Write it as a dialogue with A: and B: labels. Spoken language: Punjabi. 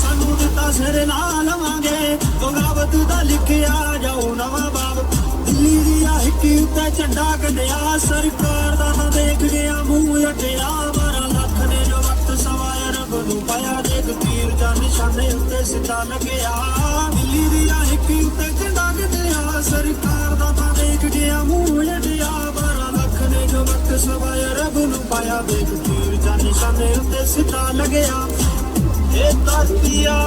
A: ਸਾਨੂੰ ਦਿੱਤਾ ਸਿਰ ਲਾ ਲਵਾਂਗੇ ਬਗਾਵਤ ਦਾ ਲਿਖਿਆ ਜਾਊ ਨਵਾਂ ਬਾਬ ਦਿੱਲੀ ਦੀ ਆ ਹਿੱਕੀ ਉੱਤੇ ਝੰਡਾ ਕੱਢਿਆ ਸਰਕਾਰ ਦਾ ਤਾਂ ਦੇਖ ਗਿਆ ਮੂੰਹ ਅਟਿਆ 12 ਲੱਖ ਨੇ ਜੋ ਵਕਤ ਸਵਾਇਆ ਰੱਬ ਨੂੰ ਪਾਇਆ ਦੇਖ ਤੀਰ ਜਾਂ ਨਿਸ਼ਾਨੇ ਉੱਤੇ ਸਿੱਧਾ ਲੱਗਿਆ ਦਿੱਲੀ ਦੀ ਆ ਹਿੱਕੀ ਉੱਤੇ ਝੰਡਾ ਕੱਢਿਆ ਸਰਕਾਰ ਦਾ ਤਾਂ ਦੇਖ ਗਿਆ ਮੂੰਹ ਅਟਿਆ 12 ਲੱਖ ਨੇ ਜੋ ਵਕਤ ਸਵਾਇਆ ਰੱਬ ਨੂੰ ਪਾਇਆ ਦੇਖ ਤੀਰ ਜਾਂ ਨਿਸ਼ਾਨੇ ਉੱਤੇ ਸਿੱਧਾ ਲੱਗਿਆ ਇਹ ਧਰਤੀ ਆ